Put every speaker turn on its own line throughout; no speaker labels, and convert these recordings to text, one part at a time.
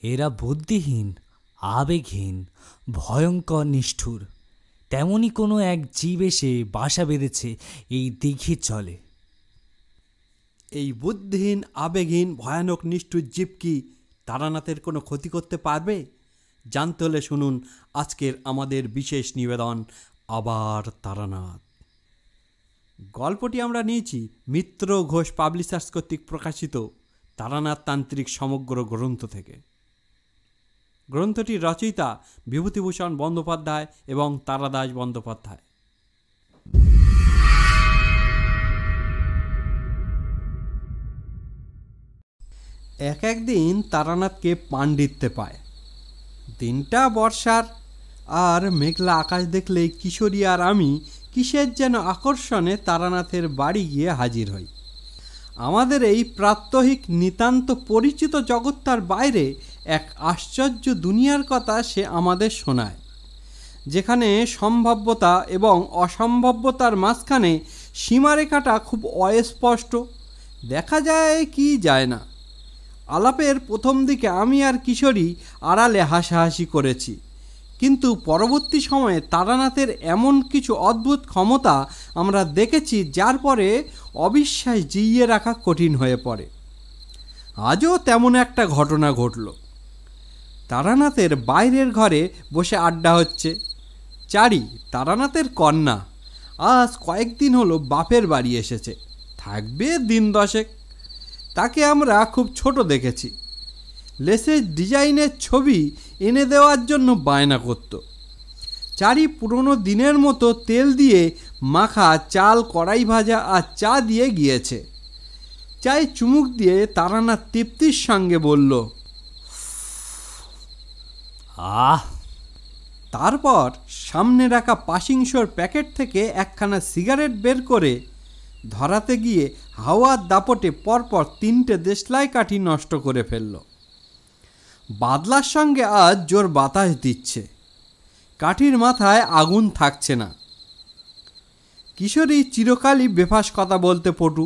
এরা বুদ্ধিহীন, আবেগহীন, ভয়ঙ্কর নিষ্ঠুর। তেমনই কোনো এক জীব এসে বাসা বেঁধেছে এই দিঘির জলে।
এই বুদ্ধিহীন, আবেগহীন, ভয়ানক নিষ্ঠুর জীব কি তারানাথের কোনো ক্ষতি করতে পারবে? জানতে হলে শুনুন আজকের আমাদের বিশেষ নিবেদন, আবার তারানাথ। গল্পটি আমরা নিয়েছি মিত্র ঘোষ পাবলিশার্স কর্তৃক প্রকাশিত তারানাথ তান্ত্রিক সমগ্র গ্রন্থ থেকে। গ্রন্থটির রচয়িতা বিভূতিভূষণ বন্দ্যোপাধ্যায় এবং তারাদাস বন্দ্যোপাধ্যায়। একদিন তারানাথকে পাণ্ডিত্যে পায়। দিনটা বর্ষার, আর মেঘলা আকাশ দেখলেই কিশোরী আর আমি কিসের যেন আকর্ষণে তারানাথের বাড়ি গিয়ে হাজির হই। আমাদের এই প্রাত্যহিক নিতান্ত পরিচিত জগৎটার বাইরে এক আশ্চর্য দুনিয়ার কথা সে আমাদের শোনায়, যেখানে সম্ভাব্যতা এবং অসম্ভাব্যতার মাঝখানে সীমারেখাটা খুব অস্পষ্ট, দেখা যায় কি যায় না। আলাপের প্রথম দিকে আমি আর কিশোরী আড়ালে হাসাহাসি করেছি, কিন্তু পরবর্তী সময়ে তারানাথের এমন কিছু অদ্ভুত ক্ষমতা আমরা দেখেছি যার পরে অবিশ্বাস জিইয়ে রাখা কঠিন হয়ে পড়ে। আজও তেমন একটা ঘটনা ঘটল। তারানাথের বাইরের ঘরে বসে আড্ডা হচ্ছে। চারি, তারানাথের কন্যা, আজ কয়েকদিন হলো বাপের বাড়ি এসেছে, থাকবে দিন দশেক। তাকে আমরা খুব ছোট দেখেছি। লেসের ডিজাইনের ছবি এনে দেওয়ার জন্য বায়না করত। চারি পুরনো দিনের মতো তেল দিয়ে মাখা চাল, কড়াই ভাজা আর চা দিয়ে গিয়েছে। চায়ে চুমুক দিয়ে তারানাথ তৃপ্তির সঙ্গে বলল,
আহ।
তারপর সামনে রাখা পাসিংশোর প্যাকেট থেকে একখানা সিগারেট বের করে ধরাতে গিয়ে হাওয়ার দাপটে পরপর 3টে দেশলাই কাঠি নষ্ট করে ফেলল। বাদলার সঙ্গে আজ জোর বাতাস দিচ্ছে, কাঠির মাথায় আগুন থাকছে না। কিশোরী চিরকালই বেফাস কথা বলতে পটু।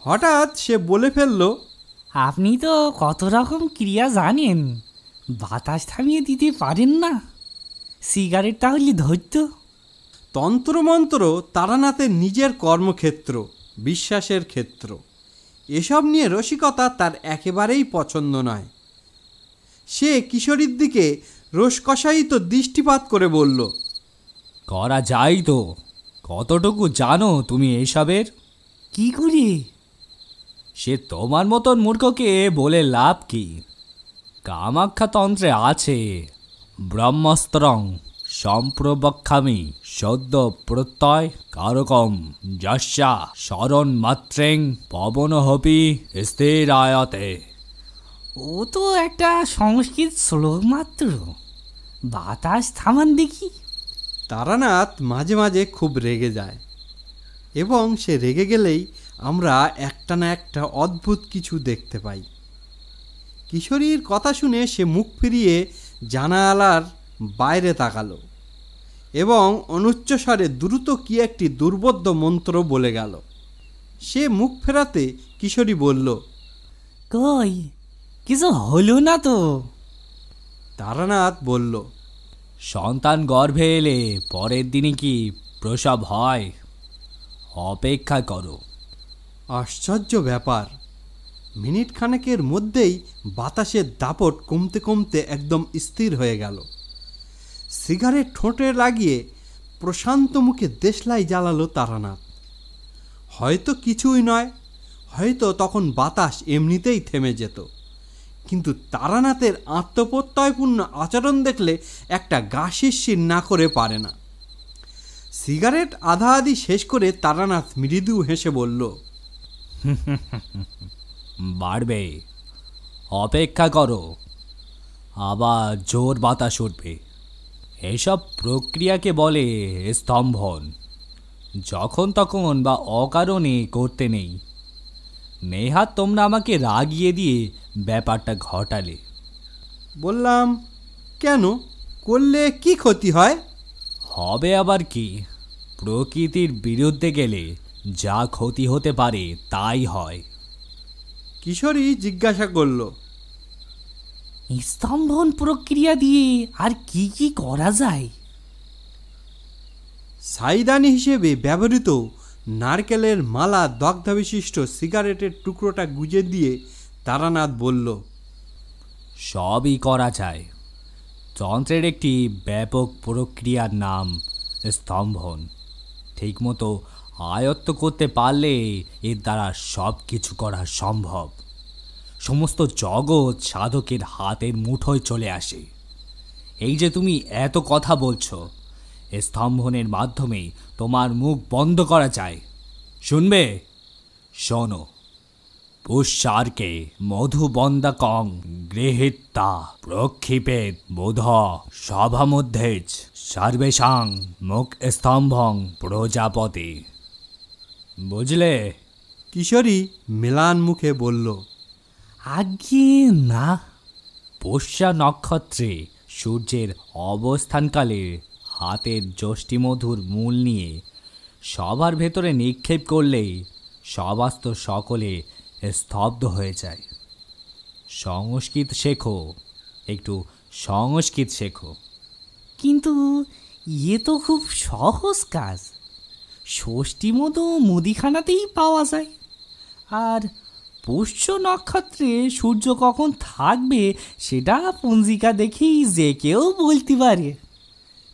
হঠাৎ সে বলে ফেলল,
আপনি তো কত রকম ক্রিয়া জানেন, বাতাস থামিয়ে দিতে পারেন না? সিগারেট তাহলে ধরত।
তন্ত্রমন্ত্র তারানাথের নিজের কর্মক্ষেত্র, বিশ্বাসের ক্ষেত্র। এসব নিয়ে রসিকতা তার একেবারেই পছন্দ নয়। সে কিশোরীর দিকে রসকষায়িত দৃষ্টিপাত করে বলল,
করা যায় তো। কতটুকু জানো তুমি এসবের? কি করি? সে তোমার মতন মূর্খকে বলে লাভ কি? কামাখ্যা তন্ত্রে আছে, ব্রহ্মস্ত্রং সম্প্রবক্ষামি সদ্য প্রত্যয় কারকম যস্যা শরণ মাত্রেং পবন হপি স্থিরায়তে। ও তো একটা সংস্কৃত শ্লোক মাত্র, বাতাস থামান দেখি।
তারানাথ মাঝে মাঝে খুব রেগে যায়, এবং সে রেগে গেলেই আমরা একটা না একটা অদ্ভুত কিছু দেখতে পাই। কিশোরীর কথা শুনে সে মুখ ফিরিয়ে জানালার বাইরে তাকালো এবং অনুচ্চস্বরে দ্রুত কি একটি দুর্বোধ্য মন্ত্র বলে গেল। সে মুখ ফেরাতে কিশোরী বলল,
কই কিছু হলো না তো?
তারানাথ বলল,
সন্তান গর্ভে এলে পরের দিনই কি প্রসব হয়? অপেক্ষা করো।
আশ্চর্য ব্যাপার, মিনিট খানেকের মধ্যেই বাতাসের দাপট কমতে কমতে একদম স্থির হয়ে গেল। সিগারেট ঠোঁটে লাগিয়ে প্রশান্ত মুখে দেশলাই জ্বালালো তারানাথ। হয়তো কিছুই নয়, হয়তো তখন বাতাস এমনিতেই থেমে যেত, কিন্তু তারানাথের আত্মপ্রত্যয়পূর্ণ আচরণ দেখলে একটা গা শিরশির না করে পারে না। সিগারেট আধা আধি শেষ করে তারানাথ মৃদু হেসে বলল,
বাড়বে, অপেক্ষা করো, আবার জোর বাতাস উঠবে। এসব প্রক্রিয়াকে বলে স্তম্ভন। যখন তখন বা অকারণে করতে নেই। নেহাত তোমরা আমাকে রাগিয়ে দিয়ে ব্যাপারটা ঘটালে।
বললাম, কেন? করলে কি ক্ষতি হয়?
হবে আবার কি? প্রকৃতির বিরুদ্ধে গেলে যা ক্ষতি হতে পারে তাই হয়।
কিশোরী জিজ্ঞাসা করল,
স্তম্ভন প্রক্রিয়া দিয়ে আর কি কি করা যায়?
সাইদানি হিসেবে ব্যবহৃত নারকেলের মালা দগ্ধাবিশিষ্ট সিগারেটের টুকরোটা গুজে দিয়ে তারানাথ বলল,
সবই করা যায়। যন্ত্রের একটি ব্যাপক প্রক্রিয়ার নাম স্তম্ভন। ঠিকমতো আয়ত্ত করতে পারলে এর দ্বারা সব কিছু করা সম্ভব। সমস্ত জগৎ সাধকের হাতের মুঠোয় চলে আসে। এই যে তুমি এত কথা বলছো, স্তম্ভনের মাধ্যমে তোমার মুখ বন্ধ করা যায়। শুনবে? শোনো। পুষ্যার্কে মধুবন্দাকং গৃহীতা প্রক্ষিপেত বোধ সভামধ্যেজ সর্বেষাং মুখ স্তম্ভং প্রজাপতি। বুঝলে?
কিশোরী মেলান মুখে বলল,
আজ্ঞে না। পুষ্যা নক্ষত্রে সূর্যের অবস্থানকালে হাতের যষ্টিমধুর মূল নিয়ে সবার ভেতরে নিক্ষেপ করলেই সবাস্ত সকলে স্তব্ধ হয়ে যায়। সংস্কৃত শেখো, একটু সংস্কৃত শেখো। কিন্তু ইয়ে তো খুব সহজ কাজ। ষষ্ঠী মতো মুদিখানাতেই পাওয়া যায়। আর পুষ্য নক্ষত্রে সূর্য কখন থাকবে সেটা পঞ্জিকা দেখেই যে কেউ বলতে পারে।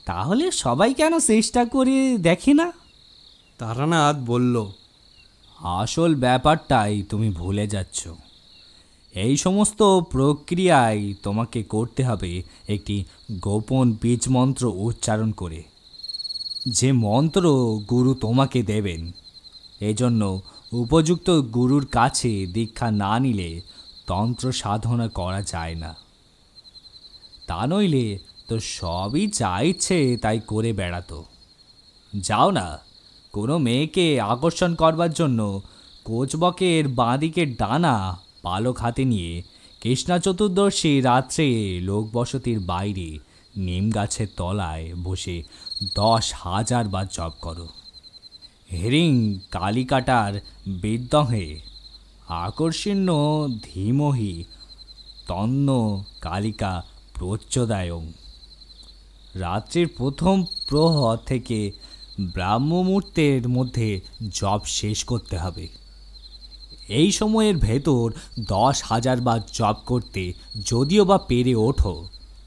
তাহলে সবাই কেন চেষ্টা করে দেখে না?
তারানাথ বলল,
আসল ব্যাপারটাই তুমি ভুলে যাচ্ছ। এই সমস্ত প্রক্রিয়ায় তোমাকে করতে হবে একটি গোপন বীজ মন্ত্র উচ্চারণ করে, যে মন্ত্র গুরু তোমাকে দেবেন। এজন্য উপযুক্ত গুরুর কাছে দীক্ষা না নিলে তন্ত্র সাধনা করা যায় না। তা নইলে তো সবই যা ইচ্ছে তাই করে বেড়াতো। যাও না, কোনো মেয়েকে আকর্ষণ করবার জন্য কোচবকের বাঁদিকের ডানা পালক হাতে নিয়ে কৃষ্ণা চতুর্দশী রাত্রে লোকবসতির বাইরে নিম গাছের তলায় বসে 10,000 বার জপ করো। হিরিং কালিকাটার বিদ্যহে আকর্ষণ্য ধীমহি তন্ন কালিকা প্রচোদয়ং। রাত্রির প্রথম প্রহর থেকে ব্রাহ্মমুহূর্তের মধ্যে জপ শেষ করতে হবে। এই সময়ের ভেতর 10,000 বার জপ করতে যদিও বা পেরে ওঠো,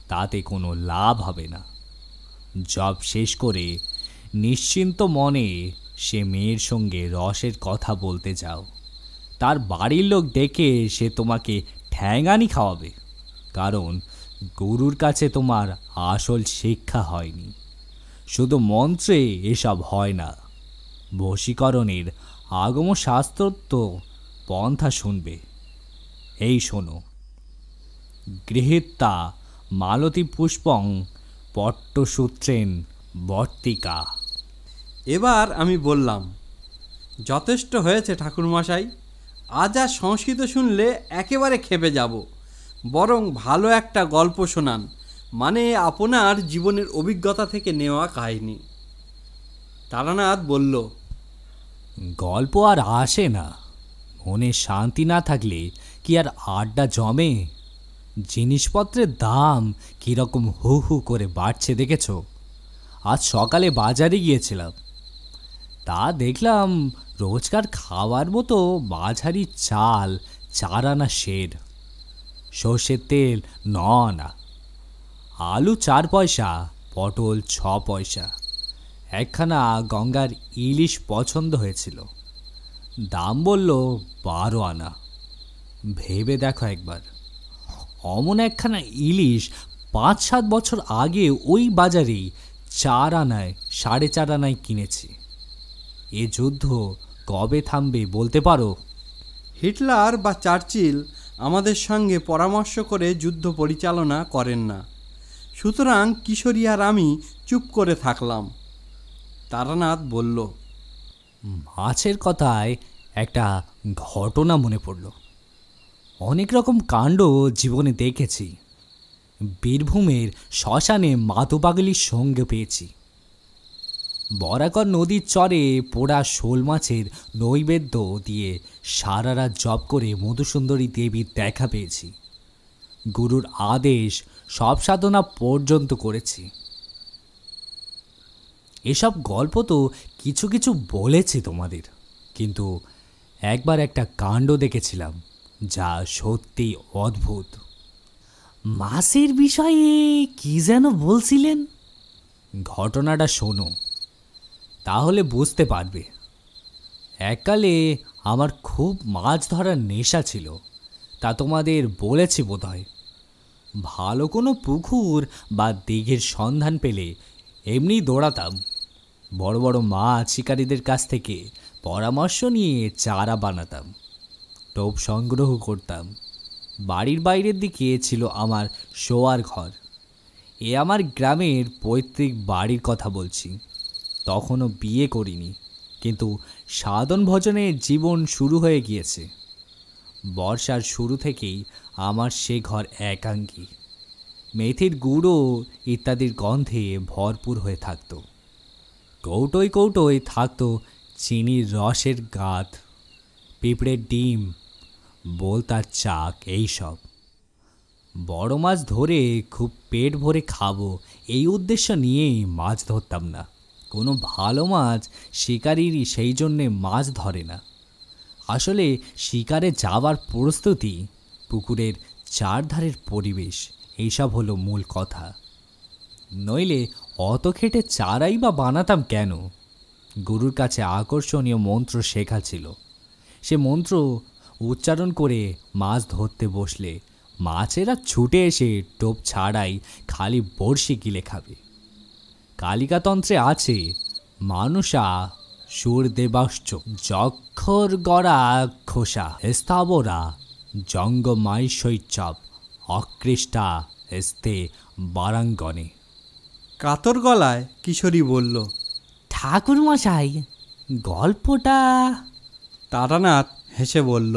তাতে কোনো লাভ হবে না। জপ শেষ করে নিশ্চিন্ত মনে সে মেয়ের সঙ্গে রসের কথা বলতে যাও। তার বাড়ির লোক ডেকে সে তোমাকে ঠ্যাঙানি খাওয়াবে, কারণ গুরুর কাছে তোমার আসল শিক্ষা হয়নি। শুধু মন্ত্রে এসব হয় না। বশীকরণের আগম শাস্ত্রোক্ত পন্থা শুনবে। এই শোনো। গৃহীতা মালতী পুষ্পং পট্টসূত্রেন বর্তিকা।
এবার আমি বললাম, যথেষ্ট হয়েছে ঠাকুরমশাই। আজ আর সংস্কৃত শুনলে একেবারে খেপে যাব। বরং ভালো একটা গল্প শোনান, মানে আপনার জীবনের অভিজ্ঞতা থেকে নেওয়া কাহিনী। তারানাথ বলল,
গল্প আর আসে না। মনে শান্তি না থাকলে কি আর আড্ডা জমে? জিনিসপত্রের দাম কীরকম হু হু করে বাড়ছে দেখেছ? আজ সকালে বাজারে গিয়েছিলাম, তা দেখলাম রোজকার খাওয়ার মতো মাঝারি চাল 4 আনা সের, সর্ষের তেল 9 আনা, আলু 4 পয়সা, পটল 6 পয়সা। একখানা গঙ্গার ইলিশ পছন্দ হয়েছিল, দাম বলল 12 আনা। ভেবে দেখো একবার, অমন একখানা ইলিশ 5-7 বছর আগে ওই বাজারেই 4 আনায় 4.5 আনায় কিনেছি। এ যুদ্ধ কবে থামবে বলতে পারো?
হিটলার বা চার্চিল আমাদের সঙ্গে পরামর্শ করে যুদ্ধ পরিচালনা করেন না। সুতরাং কিশোরী আর আমি চুপ করে থাকলাম। তারানাথ বলল,
মাছের কথায় একটা ঘটনা মনে পড়ল। অনেক রকম কাণ্ড জীবনে দেখেছি। বীরভূমের শ্মশানে মাতুপাগলির সঙ্গে পেয়েছি। বরাকর নদীর চরে পোড়া শোল মাছের নৈবেদ্য দিয়ে সারা রাত জপ করে মধুসুন্দরী দেবীর দেখা পেয়েছি। গুরুর আদেশ সব সাধনা পর্যন্ত করেছি। এসব গল্প তো কিছু কিছু বলেছি তোমাদের, কিন্তু একবার একটা কাণ্ড দেখেছিলাম যা সত্যি অদ্ভুত। মাসের বিষয়ে কি যেন বলছিলেন? ঘটনাটা শোনো, তাহলে বুঝতে পারবে। এককালে আমার খুব মাছ ধরার নেশা ছিল, তা তোমাদের বলেছি বোধহয়। ভালো কোনো পুকুর বা দিঘির সন্ধান পেলে এমনি দৌড়াতাম। বড় বড় মাছ শিকারীদের কাছ থেকে পরামর্শ নিয়ে চারা বানাতাম, টোপ সংগ্রহ করতাম। বাড়ির বাইরের দিকে ছিল আমার শোয়ার ঘর। এ আমার গ্রামের পৈতৃক বাড়ির কথা বলছি। তখনও বিয়ে করিনি, কিন্তু সাধন ভজনে জীবন শুরু হয়ে গিয়েছে। বর্ষার শুরু থেকেই আমার সে ঘর একাঙ্গী। মেথির গুঁড়ো ইত্যাদির গন্ধে ভরপুর হয়ে থাকত। কৌটোয় কৌটোয় থাকত চিনির রসের গাঁথ, পিঁপড়ের ডিম, বোলতার চাক, এইসব। বড় মাছ ধরে খুব পেট ভরে খাবো এই উদ্দেশ্য নিয়েই মাছ ধরতাম না। কোনো ভালো মাছ শিকারির সেই জন্যে মাছ ধরে না। আসলে শিকারে যাওয়ার প্রস্তুতি, পুকুরের চারধারের পরিবেশ, এইসব হলো মূল কথা। নইলে অত খেটে চারাই বা বানাতাম কেন? গুরুর কাছে আকর্ষণীয় মন্ত্র শেখা ছিল। সে মন্ত্র উচ্চারণ করে মাছ ধরতে বসলে মাছেরা ছুটে এসে টোপ ছাড়াই খালি বড়শি গিলে খাবে। কালিকাতন্ত্রে আছে, মানুষা সুরদেবাশ্চ যক্ষর গড়া খোসা স্থাবরা জঙ্গমাইশৈচব অকৃষ্টা স্তে বারাঙ্গনে।
কাতর গলায় কিশোরী বলল,
ঠাকুরমশাই, গল্পটা?
তারানাথ হেসে বলল,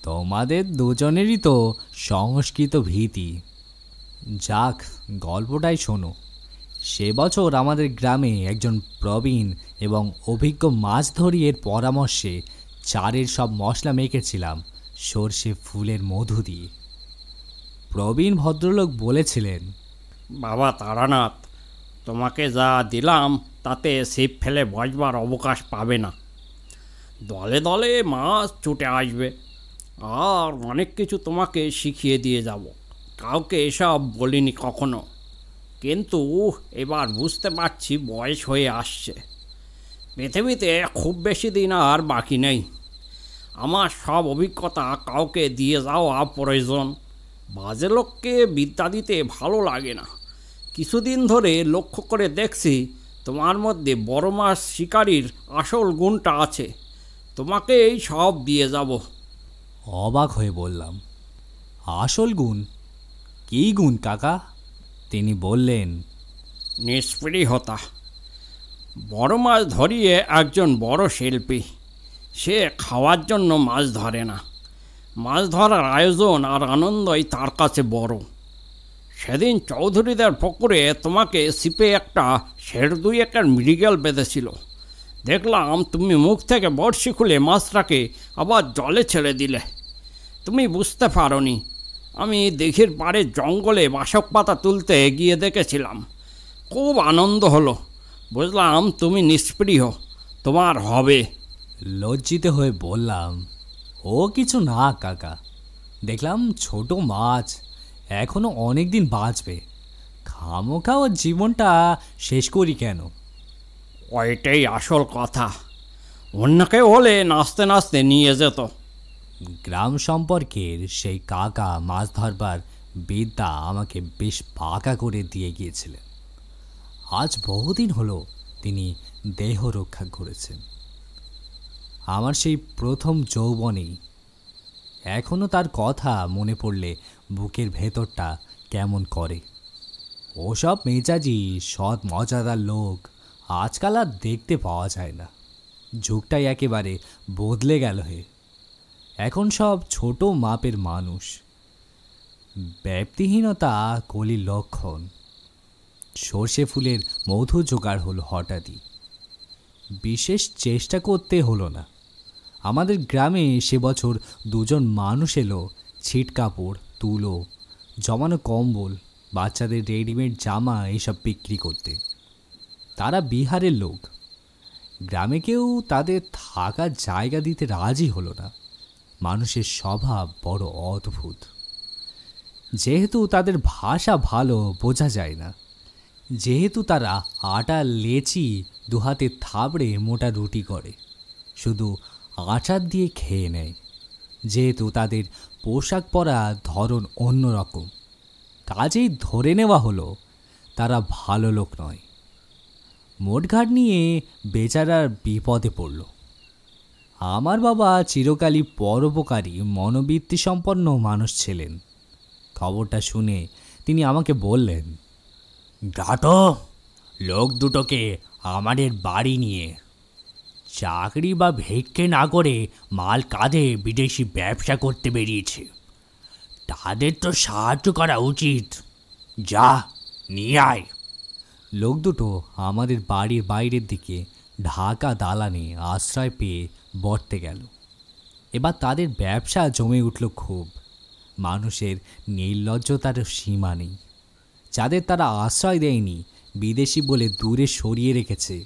তোমাদের দুজনেরই তো সংস্কৃত ভীতি। যাক, গল্পটাই শোনো। সে বছর আমাদের গ্রামে একজন প্রবীণ এবং অভিজ্ঞ মাছ ধরিয়ের পরামর্শে চারের সব মশলা মেখেছিলাম সর্ষে ফুলের মধু দিয়ে। প্রবীণ ভদ্রলোক বলেছিলেন,
বাবা তারানাথ, তোমাকে যা দিলাম তাতে ছিপ ফেলে বসবার অবকাশ পাবে না। দলে দলে মাছ ছুটে আসবে, আর অনেক কিছু তোমাকে শিখিয়ে দিয়ে যাব। কাউকে এসব বলিনি কখনো, কিন্তু এবার বুঝতে পারছি বয়স হয়ে আসছে। পৃথিবীতে খুব বেশি দিন আর বাকি নেই। আমার সব অভিজ্ঞতা কাউকে দিয়ে যাওয়া প্রয়োজন। বাজে লোককে বিদ্যা দিতে ভালো লাগে না। কিছুদিন ধরে লক্ষ্য করে দেখছি তোমার মধ্যে বড় মাছ শিকারির আসল গুণটা আছে। তোমাকে এই সব দিয়ে যাব।
অবাক হয়ে বললাম, আসল গুণ? কী গুণ কাকা? তিনি বললেন,
নিষ্পৃহতা। বড় মাছ ধরিয়ে একজন বড় শিল্পী। সে খাওয়ার জন্য মাছ ধরে না, মাছ ধরার আয়োজন আর আনন্দই তার কাছে বড়। সেদিন চৌধুরীদের পুকুরে তোমাকে ছিপে একটা 1.5 একর মৃগেল বেঁধেছিল। দেখলাম তুমি মুখ থেকে বড়শি খুলে মাছটাকে আবার জলে ছেড়ে দিলে। তুমি বুঝতে পারোনি। আমি দিঘির পাড়ে জঙ্গলে বাসক পাতা তুলতে গিয়ে দেখেছিলাম। খুব আনন্দ হলো। বুঝলাম তুমি নিষ্প্রিয়, তোমার হবে।
লজ্জিত হয়ে বললাম, ও কিছু না কাকা, দেখলাম ছোট মাছ, এখনো অনেক দিন বাঁচবে। খামোখা ওর জীবনটা শেষ করি কেন?
ওইটাই আসল কথা। অন্যকে হলে নাচতে নাচতে নিয়ে যেত।
গ্রাম সম্পর্কের সেই কাকা মাছ ধরবার বিদ্যা আমাকে বেশ পাকা করে দিয়ে গিয়েছিলেন। আজ বহুদিন হলো তিনি দেহ রক্ষা করেছেন। আমার সেই প্রথম যৌবনেই এখনও তার কথা মনে পড়লে বুকের ভেতরটা কেমন করে। ওসব মেজাজি সৎ মজাদার লোক আজকাল আর দেখতে পাওয়া যায় না। যুগটাই একেবারে বদলে গেল হে। এখন সব ছোট মাপের মানুষ। ব্যক্তিহীনতা কলির লক্ষণ। সর্ষে ফুলের মধু জোগাড় হলো হঠাৎই। বিশেষ চেষ্টা করতে হলো না। আমাদের গ্রামে সে বছর 2 জন মানুষ এলো ছিট কাপড়, তুলো, জমানো কম্বল, বাচ্চাদের রেডিমেড জামা এইসব বিক্রি করতে। তারা বিহারের লোক। গ্রামে কেউ তাদের থাকার জায়গা দিতে রাজি হলো না। মানুষের স্বভাব বড় অদ্ভুত। যেহেতু তাদের ভাষা ভালো বোঝা যায় না, যেহেতু তারা আটা লেচি দুহাতে থাবড়ে মোটা রুটি করে, শুধু আচার দিয়ে খেয়ে নেয়, যেহেতু তাদের পোশাক পরার ধরন অন্যরকম, কাজেই ধরে নেওয়া হলো তারা ভালো লোক নয়। মোটঘাট নিয়ে বেচারার বিপদে পড়ল। আমার বাবা চিরকালই পরোপকারী মনোবৃত্তি সম্পন্ন মানুষ ছিলেন। খবরটা শুনে তিনি আমাকে বললেন,
ঘাটো লোক দুটোকে আমাদের বাড়ি নিয়ে চাকরি বা ভিক্ষে না করে মাল কাঁধে বিদেশি ব্যবসা করতে বেরিয়েছে, তাদের তো সাহায্য করা উচিত। যা নিয়ে আয়।
লোক দুটো আমাদের বাড়ির বাইরের দিকে ঢাকা দালানে আশ্রয় পেয়ে বর্তে গেল। এবার তাদের ব্যবসা জমে উঠল খুব। মানুষের নির্লজ্জতার সীমা নেই। যাদের তারা আশ্রয় দেয়নি, বিদেশি বলে দূরে সরিয়ে রেখেছে,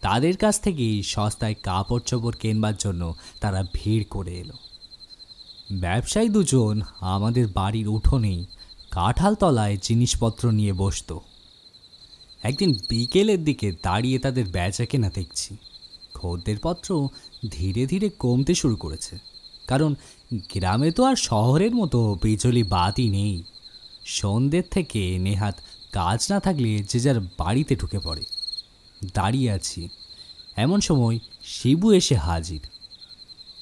তাদের কাছ থেকেই সস্তায় কাপড় চোপড় কেনবার জন্য তারা ভিড় করে এলো। ব্যবসায়ী দুজন আমাদের বাড়ির উঠোনেই কাঁঠাল তলায় জিনিসপত্র নিয়ে বসত। একদিন বিকেলের দিকে দাঁড়িয়ে তাদের বেচা কেনা দেখছি। খদ্দের পত্র ধীরে ধীরে কমতে শুরু করেছে, কারণ গ্রামে তো আর শহরের মতো বিজলি বাতি নেই। সন্ধ্যের থেকে নেহাত কাজ না থাকলে যে যার বাড়িতে ঢুকে পড়ে। দাঁড়িয়ে আছি, এমন সময় শিবু এসে হাজির।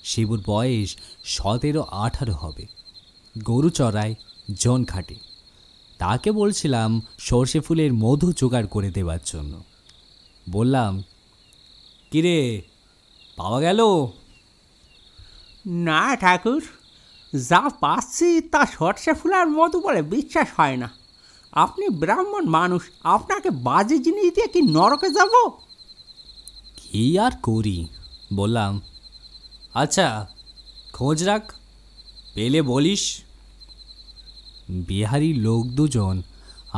শিবুর বয়স 17-18 হবে। গরু চড়ায়, জন খাটে। তাকে বলছিলাম সর্ষে ফুলের মধু জোগাড় করে দেওয়ার জন্য। বললাম, কিরে, পাওয়া গেল?
না ঠাকুর, যা পাচ্ছি তা সর্ষে ফুলের মধু বলে বিশ্বাস হয় না। আপনি ব্রাহ্মণ মানুষ, আপনাকে বাজে জিনিস দিয়ে কি নরকে যাব?
কি আর করি, বললাম। আচ্ছা, খোঁজ রাখ, পেলে বলিস। বিহারি লোক দুজন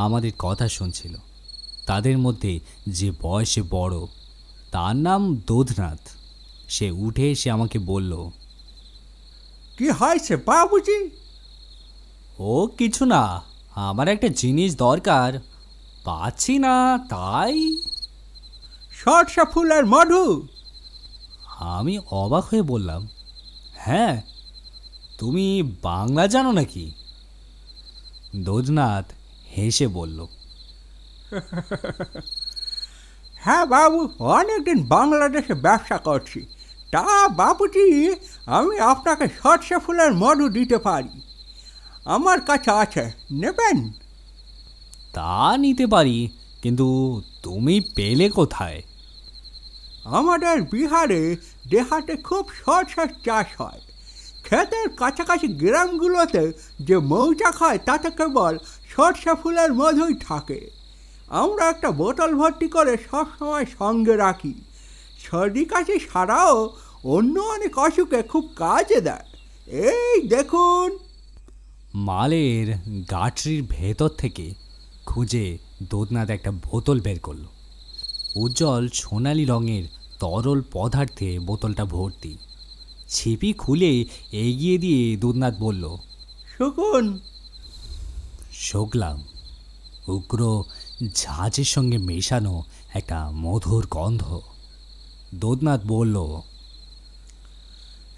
আমাদের কথা শুনছিল। তাদের মধ্যে যে বয়সে বড়, তার নাম দোধনাথ। সে উঠে এসে আমাকে বলল,
কি হয়েছে বাবুজি?
ও কিছু না, আমার একটা জিনিস দরকার, পাচ্ছি না তাই।
সর্ষে ফুলের মধু?
আমি অবাক হয়ে বললাম, হ্যাঁ, তুমি বাংলা জানো নাকি? দোধনাথ হেসে বলল,
হ্যাঁ বাবু, অনেকদিন বাংলাদেশে ব্যবসা করছি। তা বাবুজি, আমি আপনাকে সর্ষে ফুলের মধু দিতে পারি, আমার কাছে আছে, নেবেন?
তা নিতে পারি, কিন্তু তুমি পেলে কোথায়?
আমাদের বিহারে দেহাতে খুব সর্ষের চাষ হয়। ক্ষেতের কাছাকাছি গ্রামগুলোতে যে মৌচাক হয় তাতে কেবল সর্ষে ফুলের মধুই থাকে। আমরা একটা বোতল ভর্তি করে সবসময় সঙ্গে রাখি। সর্দি কাশি ছাড়াও অন্য অনেক অসুখে খুব কাজে দেয়। এই দেখুন।
মালের গাঁটরির ভেতর থেকে খুঁজে দোধনাথ একটা বোতল বের করল। উজ্জ্বল সোনালি রঙের তরল পদার্থে বোতলটা ভর্তি। ছিপি খুলে এগিয়ে দিয়ে দোধনাথ বলল,
শুকুন।
শুকলাম। উগ্র ঝাঁঝের সঙ্গে মেশানো একটা মধুর গন্ধ। দোধনাথ বলল,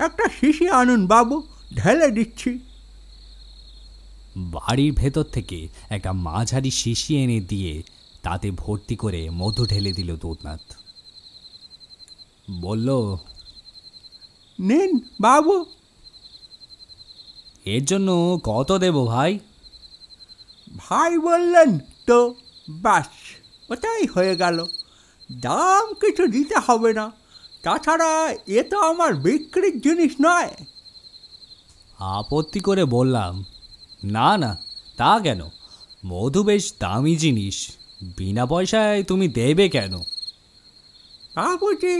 একটা শিশি আনুন বাবু, ঢেলে দিচ্ছি।
বাড়ির ভেতর থেকে একটা মাঝারি শিশি এনে দিয়ে তাতে ভর্তি করে মধু ঢেলে দিল দোধনাথ। বলল,
নিন বাবু।
এর জন্য কত দেব ভাই?
ভাই বললেন তো, ব্যাস, ওটাই হয়ে গেল। দাম কিছু দিতে হবে না, তাছাড়া এ তো আমার বিক্রির জিনিস নয়।
আপত্তি করে বললাম, না না, তা কেন, মধু বেশ দামি জিনিস, বিনা পয়সায় তুমি দেবে কেন?
বাবুজি,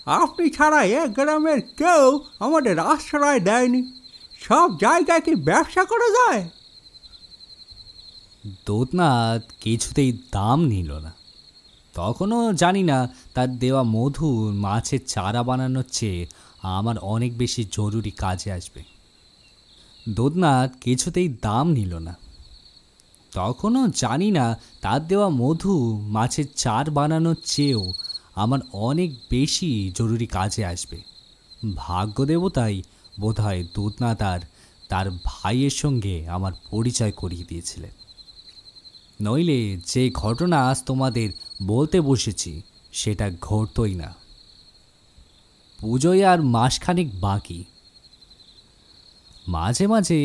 আপনি ছাড়া এ গ্রামের কেউ আমাদের আশ্রয় দেয়নি। সব জায়গায় কি ব্যবসা করা যায়?
দোতনাথ কিছুতেই দাম নিল না। তখনও জানি না তার দেওয়া মধু মাছের চারা বানানোর চেয়ে আমার অনেক বেশি জরুরি কাজে আসবে। দোতনাথ কিছুতেই দাম নিল না। তখনও জানি না তার দেওয়া মধু মাছের চার বানানোর চেয়েও আমার অনেক বেশি জরুরি কাজে আসবে। ভাগ্যদেবতাই বোধহয় দোতনাথ আর তার ভাইয়ের সঙ্গে আমার পরিচয় করিয়ে দিয়েছিলেন। নইলে যে ঘটনা আজ তোমাদের বলতে বসেছি সেটা ঘটতই না। পুজোয় আর মাসখানেক বাকি। মাঝে মাঝে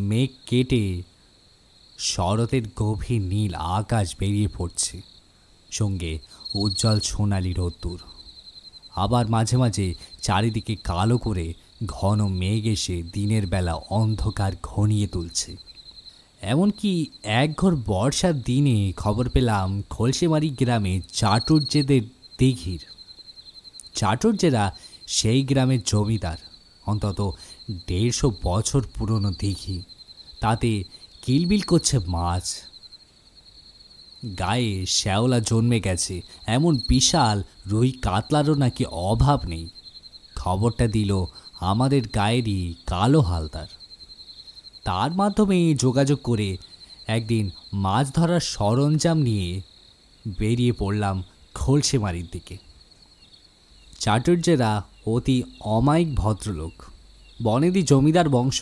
মেঘ কেটে শরতের গভীর নীল আকাশ বেরিয়ে পড়ছে, সঙ্গে উজ্জ্বল সোনালি রোদ্দুর। আবার মাঝে মাঝে চারিদিকে কালো করে ঘন মেঘ এসে দিনের বেলা অন্ধকার ঘনিয়ে তুলছে। এমনকি একঘর বর্ষার দিনে খবর পেলাম খলসিমারি গ্রামে চাটুর্যেদের দিঘির। চাটুর্যেরা সেই গ্রামের জমিদার। অন্তত 150 বছর পুরনো দিঘি, তাতে কিলবিল করছে মাছ। গায়ে শ্যাওলা জন্মে গেছে, এমন বিশাল রুই কাতলারও নাকি অভাব নেই। খবরটা দিল আমাদের গায়েরই কালো হালদার। তার মাধ্যমে যোগাযোগ করে একদিন মাছ ধরার সরঞ্জাম নিয়ে বেরিয়ে পড়লাম খলসিমারির দিকে। চাটুর্যেরা অতি অমায়িক ভদ্রলোক, বনেদি জমিদার বংশ।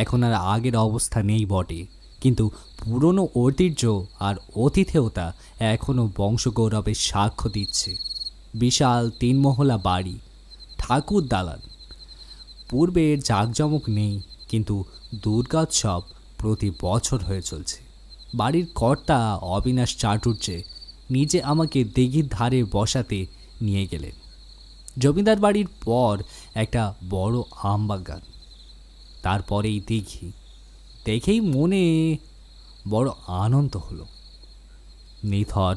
এখন আর আগের অবস্থা নেই বটে, কিন্তু পুরনো ঐতিহ্য আর অতিথেয়তা এখনও বংশগৌরবের সাক্ষ্য দিচ্ছে। বিশাল 3 মহলা বাড়ি, ঠাকুর দালান। পূর্বের জাঁকজমক নেই, কিন্তু দুর্গোৎসব প্রতি বছর হয়ে চলছে। বাড়ির কর্তা অবিনাশ চাটুর্যে নিজে আমাকে দিঘির ধারে বসাতে নিয়ে গেলেন। জমিদার বাড়ির পর একটা বড় আমবাগান, তারপরেই দিঘি। দেখেই মনে বড় আনন্দ হলো। নিথর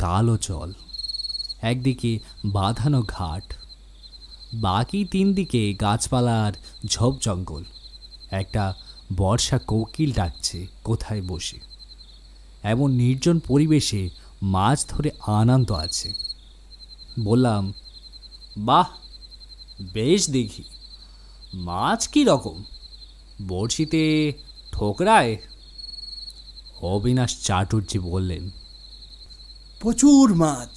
কালো জল, একদিকে বাঁধানো ঘাট, বাকি 3 দিকে গাছপালার ঝোপ জঙ্গল। একটা বর্ষা কোকিল ডাকছে কোথায় বসে। এমন নির্জন পরিবেশে মাছ ধরে আনন্দ আছে। বললাম, বাহ, বেশ দেখি। মাছ কি রকম? বড়শিতে ঠোকরায়? অবিনাশ চাটুর্যে বললেন,
প্রচুর মাছ।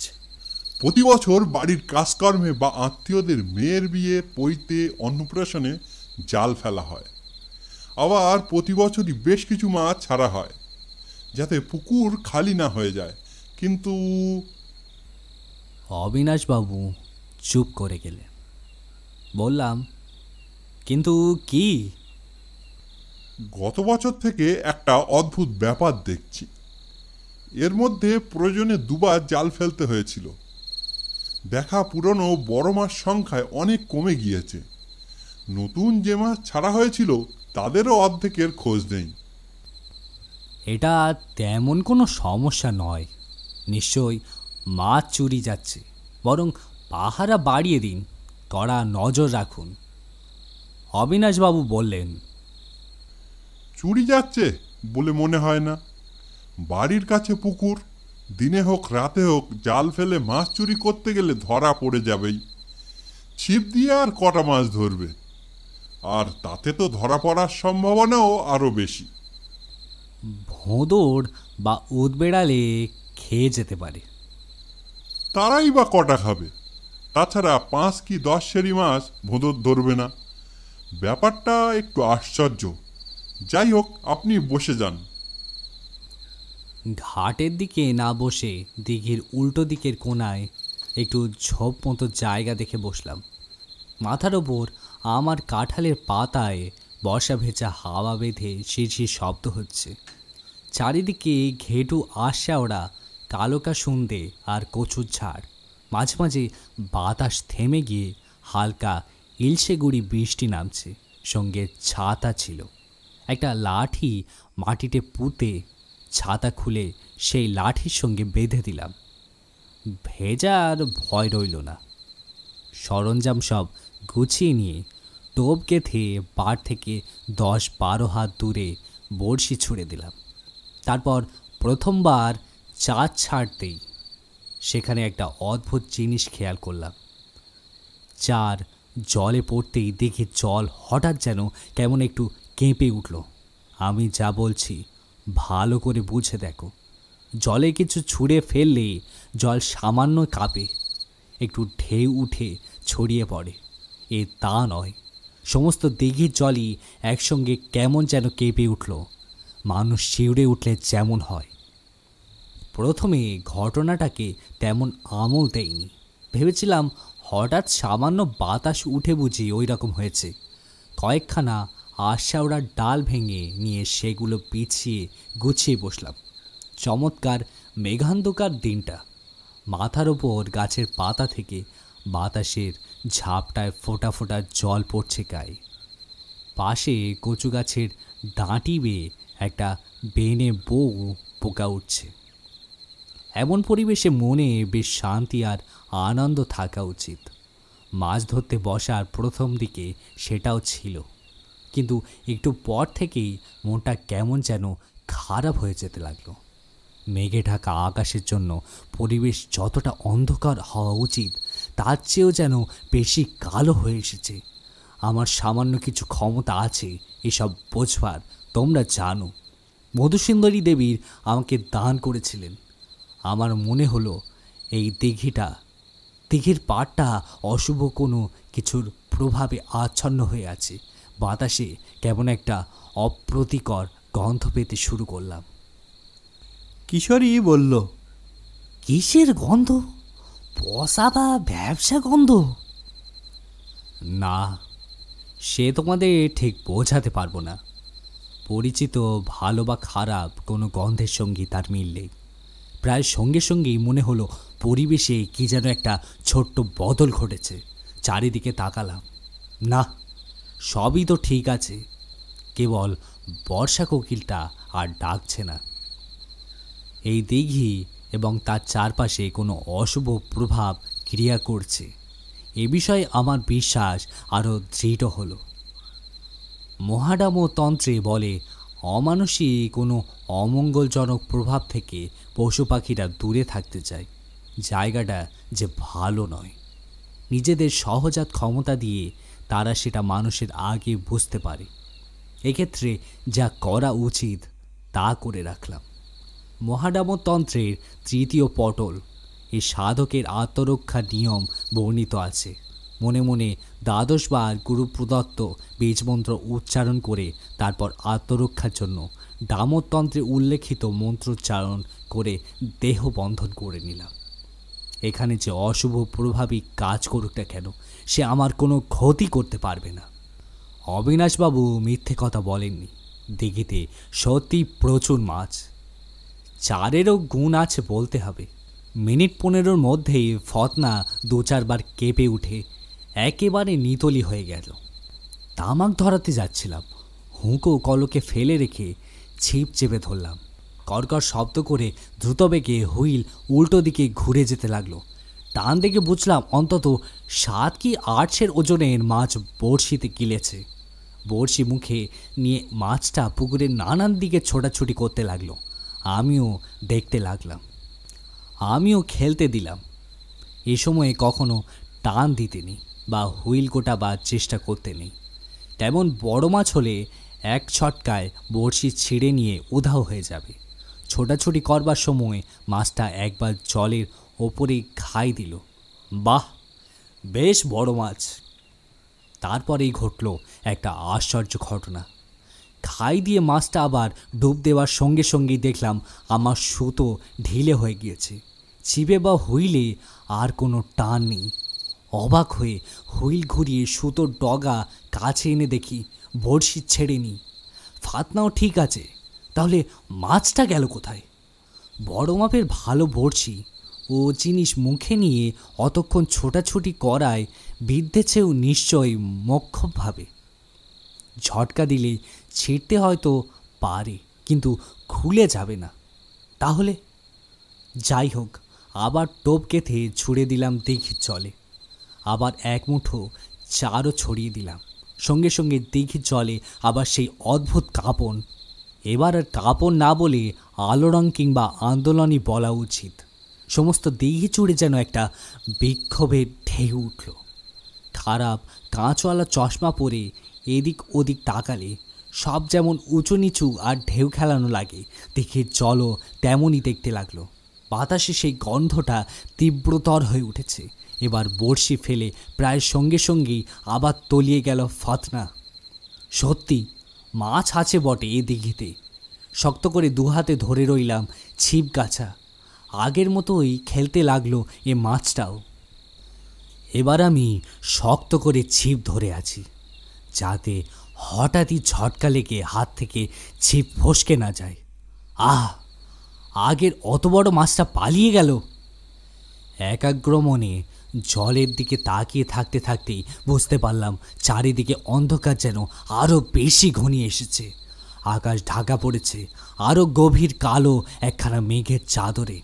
প্রতি বছর বাড়ির কাজকর্মে বা আত্মীয়দের মেয়ের বিয়ে, পৈতে, অন্নপ্রাশনে জাল ফেলা হয়। আবার প্রতি বছরই বেশ কিছু মাছ ছাড়া হয়, যাতে পুকুর খালি না হয়ে যায়। কিন্তু
অবিনাশবাবু চুপ করে গেলেন। বললাম, কিন্তু কি?
গত বছর থেকে একটা অদ্ভুত ব্যাপার দেখছি। এর মধ্যে প্রয়োজনে 2 বার জাল ফেলতে হয়েছিল। দেখা পুরনো বড় মাছ সংখ্যায় অনেক কমে গিয়েছে। নতুন যে মাছ ছাড়া হয়েছিল তাদেরও অর্ধেকের খোঁজ নেই।
এটা তেমন কোনো সমস্যা নয়। নিশ্চয়ই মাছ চুরি যাচ্ছে। বরং পাহারা বাড়িয়ে দিন, কড়া নজর রাখুন। অবিনাশবাবু বললেন,
চুরি যাচ্ছে বলে মনে হয় না। বাড়ির কাছে পুকুর, দিনে হোক রাতে হোক জাল ফেলে মাছ চুরি করতে গেলে ধরা পড়ে যাবেই। ছিপ দিয়ে আর কটা মাছ ধরবে? আর তাতে তো ধরা পড়ার সম্ভাবনাও আরও বেশি।
ভোঁদড় বা উদবেড়ালে খেয়ে যেতে পারে।
তারাই বা কটা খাবে? তাছাড়া 5 কি 10 সেরি মাছ ভোঁদর ধরবে না। ব্যাপারটা একটু আশ্চর্য। যাই হোক, আপনি বসে যান।
ঘাটের দিকে না বসে দিঘির উল্টো দিকের কোণায় একটু ঝোপ মতো জায়গা দেখে বসলাম। মাথার ওপর আমার কাঁঠালের পাতায় বর্ষা ভেজা হাওয়া বেঁধে শিরশির শব্দ হচ্ছে। চারিদিকে ঘেটু আশাওড়া কালোকা সন্ধে আর কচুর ঝাড়। মাঝে মাঝে বাতাস থেমে গিয়ে হালকা ইলশে গুড়ি বৃষ্টি নামছে। সঙ্গে ছাতা ছিল। একটা লাঠি মাটিতে পুঁতে ছাতা খুলে সেই লাঠির সঙ্গে বেঁধে দিলাম। ভেজার ভয় রইল না। সরঞ্জাম সব গুছিয়ে নিয়ে টোপ গেঁথে পাড় থেকে 10-12 হাত দূরে বড়শি ছুঁড়ে দিলাম। তারপর প্রথমবার চাঁদ ছাড়তেই সেখানে একটা অদ্ভুত জিনিস খেয়াল করলাম। চার জলে পড়তেই দেখি জল হঠাৎ যেন কেমন একটু কেঁপে উঠল। আমি যা বলছি ভালো করে বুঝে দেখো। জলে কিছু ছুঁড়ে ফেললে জল সামান্য কাঁপে, একটু ঢেউ উঠে ছড়িয়ে পড়ে। তা নয়, সমস্ত দিঘির জলই একসঙ্গে কেমন যেন কেঁপে উঠল, মানুষ শিউরে উঠলে যেমন হয়। প্রথমে ঘটনাটাকে তেমন আমল দেয়নি, ভেবেছিলাম হঠাৎ সামান্য বাতাস উঠে বুঝি ওই রকম হয়েছে। কয়েকখানা আশাওড়ার ডাল ভেঙে নিয়ে সেগুলো পিছিয়ে গুছিয়ে বসলাম। চমৎকার মেঘান্ধকার দিনটা, মাথার ওপর গাছের পাতা থেকে বাতাসের ঝাপটায় ফোঁটা ফোঁটা জল পড়ছে গায়ে। পাশে কচু গাছের ডাঁটি বেয়ে একটা বেনে বউ পোকা উঠছে। এমন পরিবেশে মনে বেশ শান্তি আর আনন্দ থাকা উচিত। মাছ ধরতে বসার প্রথম দিকে সেটাও ছিল, কিন্তু একটু পর থেকেই মনটা কেমন যেন খারাপ হয়ে যেতে লাগলো। মেঘে ঢাকা আকাশের জন্য পরিবেশ যতটা অন্ধকার হওয়া উচিত তার চেয়েও যেন বেশি কালো হয়ে এসেছে। আমার সামান্য কিছু ক্ষমতা আছে এসব বোঝবার, তোমরা জানো। মধুসুন্দরী দেবীর আমাকে দান করেছিলেন। আমার মনে হলো এই দিঘির পাড়টা অশুভ কোনো কিছুর প্রভাবে আচ্ছন্ন হয়ে আছে। বাতাসে কেমন একটা অপ্রীতিকর গন্ধ পেতে শুরু করলাম।
কিশোরী বলল,
কিসের গন্ধ? পচা বা ব্যবসা গন্ধ?
না, সে তোমাদের ঠিক বোঝাতে পারবো না। পরিচিত ভালো বা খারাপ কোনো গন্ধের সঙ্গে তার মিল নেই। প্রায় সঙ্গে সঙ্গেই মনে হলো পরিবেশে কি যেন একটা ছোট্ট বদল ঘটেছে। চারিদিকে তাকালাম, না, সবই তো ঠিক আছে, কেবল বর্ষা কোকিলটা আর ডাকছে না। এই দিঘি এবং তার চারপাশে কোনো অশুভ প্রভাব ক্রিয়া করছে, এ বিষয়ে আমার বিশ্বাস আরও দৃঢ় হলো। মহাডামতন্ত্রে বলে অমানুষী কোনো অমঙ্গলজনক প্রভাব থেকে পশু পাখিরা দূরে থাকতে চায়। জায়গাটা যে ভালো নয়, নিজেদের সহজাত ক্ষমতা দিয়ে তারা সেটা মানুষের আগে বুঝতে পারে। এক্ষেত্রে যা করা উচিত তা করে রাখলাম। মহাডামতন্ত্রের 3য় পটল এ সাধকের আত্মরক্ষার নিয়ম বর্ণিত আছে। মনে মনে 12 বার গুরু প্রদত্ত বীজমন্ত্র উচ্চারণ করে তারপর আত্মরক্ষার জন্য ডামতন্ত্রে উল্লেখিত মন্ত্রোচ্চারণ করে দেহ বন্ধন করে নিলাম। এখানে যে অশুভ প্রভাবী কাজ করুক না কেন, সে আমার কোনো ক্ষতি করতে পারবে না। অবিনাশবাবু মিথ্যে কথা বলেননি। দিঘিতে সত্যি প্রচুর মাছ। চারেরও গুণ আছে বলতে হবে। মিনিট 15 মধ্যেই ফতনা 2-4 বার কেঁপে উঠে একেবারে নিতলি হয়ে গেল। তামাক ধরাতে যাচ্ছিলাম, হুঁকো কলকে ফেলে রেখে ছিপ চেপে ধরলাম। কড়কড় শব্দ করে দ্রুতবেগে হুইল উল্টো দিকে ঘুরে যেতে লাগলো। টান দেখে বুঝলাম অন্তত 7 কি 8 ওজনের মাছ বড়শিতে গিলেছে। বড়শি মুখে নিয়ে মাছটা পুকুরের নানান দিকে ছোটাছুটি করতে লাগলো। আমিও দেখতে লাগলাম, আমিও খেলতে দিলাম। এ সময়ে কখনো টান দিতে নেই বা হুইল গোটাবার চেষ্টা করতে নেই। তেমন বড় মাছ হলে এক ছটকায় বড়শি ছিঁড়ে নিয়ে উধাও হয়ে যাবে। ছোটাছুটি করবার সময় মাছটা একবার জলের ওপরে খাই দিল। বাহ, বেশ বড় মাছ। তারপরেই ঘটল একটা আশ্চর্য ঘটনা। খাই দিয়ে মাছটা আবার ডুব দেওয়ার সঙ্গে সঙ্গেই দেখলাম আমার সুতো ঢিলে হয়ে গিয়েছে। ছিপে বা হুইলে আর কোনো টান নেই। অবাক হয়ে হুইল ঘুরিয়ে সুতোর ডগা কাছে এনে দেখি বড়শি ছেড়েনি, ফাতনাও ঠিক আছে। তাহলে মাছটা গেল কোথায়? বড় মাপের ভালো বড়শি ও জিনিস মুখে নিয়ে অতক্ষণ ছোটাছুটি করায় বিদ্ধেছেও নিশ্চয়ই মক্ষমভাবে। ঝটকা দিলে ছিঁড়তে হয়তো পারে, কিন্তু খুলে যাবে না। তাহলে যাই হোক, আবার টোপ গেঁথে ছুঁড়ে দিলাম দিঘির জলে। আবার এক মুঠো চারও ছড়িয়ে দিলাম। সঙ্গে সঙ্গে দিঘির জলে আবার সেই অদ্ভুত কাঁপন। এবার আর কাঁপন না বলে আলোড়ন কিংবা আন্দোলনই বলা উচিত। সমস্ত দিঘি জুড়ে যেন একটা বিক্ষোভের ঢেউ উঠল। খারাপ কাঁচওয়ালা চশমা পরে এদিক ওদিক তাকালে সব যেমন উঁচু নিচু আর ঢেউ খেলানো লাগে, দিঘির জলও তেমনই দেখতে লাগলো। বাতাসে সেই গন্ধটা তীব্রতর হয়ে উঠেছে। এবার বড়শি ফেলে প্রায় সঙ্গে সঙ্গেই আবার তলিয়ে গেল ফাতনা। সত্যি মাছ আছে বটে এ দিঘিতে। শক্ত করে দুহাতে ধরে রইলাম ছিপ গাছা। আগের মতোই খেলতে লাগলো এ মাছটাও। এবার আমি শক্ত করে ছিপ ধরে আছি, যাতে হঠাৎই ঝটকা লেগে হাত থেকে ছিপ ফসকে না যায়। আহ, আগের অত বড় মাছটা পালিয়ে গেল। একাগ্র মনে জলের দিকে তাকিয়ে থাকতে থাকতেই বুঝতে পারলাম চারিদিকে অন্ধকার যেন আরও বেশি ঘনিয়ে এসেছে। আকাশ ঢাকা পড়েছে আরও গভীর কালো একখানা মেঘের চাদরে।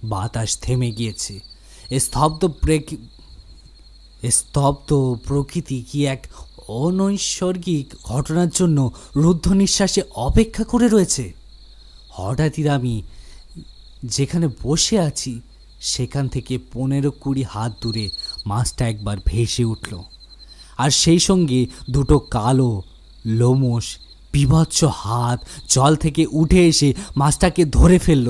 বাতাস থেমে গিয়েছে। স্তব্ধ প্রকৃতি কি এক অনৈসর্গিক ঘটনার জন্য রুদ্ধ নিঃশ্বাসে অপেক্ষা করে রয়েছে। হঠাৎই আমি যেখানে বসে আছি সেখান থেকে 15-20 হাত দূরে মাছটা একবার ভেসে উঠল, আর সেই সঙ্গে দুটো কালো লোমশ বিভৎস হাত জল থেকে উঠে এসে মাছটাকে ধরে ফেলল।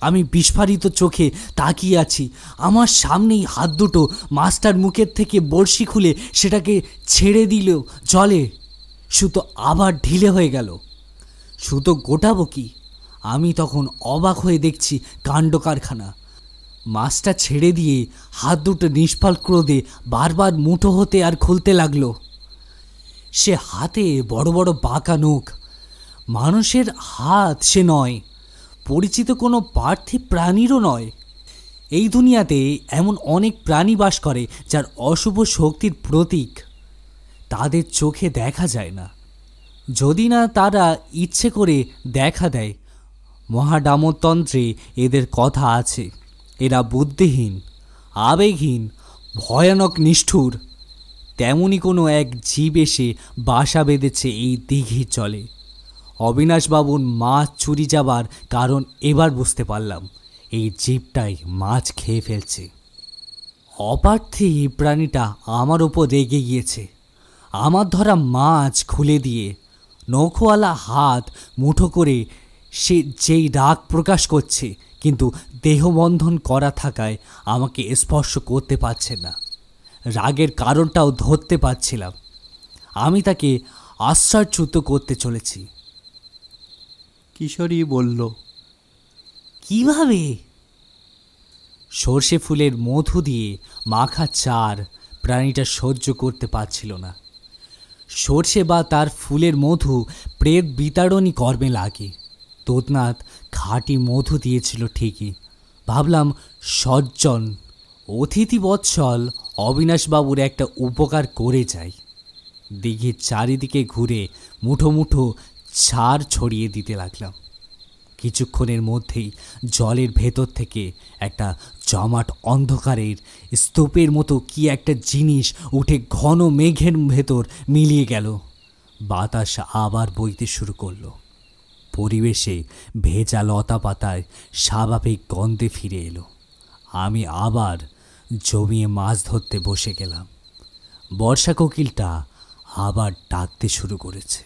আমি বিস্ফারিত চোখে তাকিয়ে আছি। আমার সামনেই হাত দুটো মাছটার মুখের থেকে বড়শি খুলে সেটাকে ছেড়ে দিল জলে। সুতো আবার ঢিলে হয়ে গেল। সুতো গোটাবো কি? আমি তখন অবাক হয়ে দেখছি কাণ্ড কারখানা। মাছটা ছেড়ে দিয়ে হাত দুটো নিষ্ফল ক্রোধে বারবার মুঠো হতে আর খুলতে লাগলো। সে হাতে বড় বড় বাঁকা নখ। মানুষের হাত সে নয়, পরিচিত কোনো পার্থিব প্রাণীরও নয়। এই দুনিয়াতে এমন অনেক প্রাণী বাস করে যার অশুভ শক্তির প্রতীক তাদের চোখে দেখা যায় না, যদি না তারা ইচ্ছে করে দেখা দেয়। মহাডামতন্ত্রে এদের কথা আছে। এরা বুদ্ধিহীন, আবেগহীন, ভয়ানক নিষ্ঠুর। তেমনই কোনো এক জীব এসে বাসা বেঁধেছে এই দিঘির জলে। অবিনাশবাবুর মাছ চুরি যাবার কারণ এবার বুঝতে পারলাম। এই জীবটাই মাছ খেয়ে ফেলছে। অপার্থিব প্রাণীটা আমার ওপর রেগে গিয়েছে। আমার ধরা মাছ খুলে দিয়ে নৌকোওয়ালা হাত মুঠো করে সে যেই রাগ প্রকাশ করছে, কিন্তু দেহবন্ধন করা থাকায় আমাকে স্পর্শ করতে পারছে না। রাগের কারণটাও ধরতে পারছিলাম। আমি তাকে আশ্চর্যচ্যুত করতে চলেছি।
কিশোরী বলল,
কিভাবে? সর্ষে ফুলের মধু দিয়ে মাখা চার প্রাণীটা সহ্য করতে পারছিল না। সর্ষে বা তার ফুলের মধু প্রেত বিতাড়নই কর্মে লাগে। তোতনাথ খাঁটি মধু দিয়েছিল ঠিকই। ভাবলাম সজ্জন অতিথি বৎসল অবিনাশবাবুর একটা উপকার করে যাই। দিঘির চারিদিকে ঘুরে মুঠো মুঠো ছাড় ছড়িয়ে দিতে লাগলাম। কিছুক্ষণের মধ্যেই জলের ভেতর থেকে একটা জমাট অন্ধকারের স্তূপের মতো কি একটা জিনিস উঠে ঘন মেঘের ভেতর মিলিয়ে গেল। বাতাস আবার বইতে শুরু করলো। পরিবেশে ভেজা লতা পাতায় স্বাভাবিক গন্ধে ফিরে এলো। আমি আবার জমিয়ে মাছ ধরতে বসে গেলাম। বর্ষা কোকিলটা আবার ডাকতে শুরু করেছে।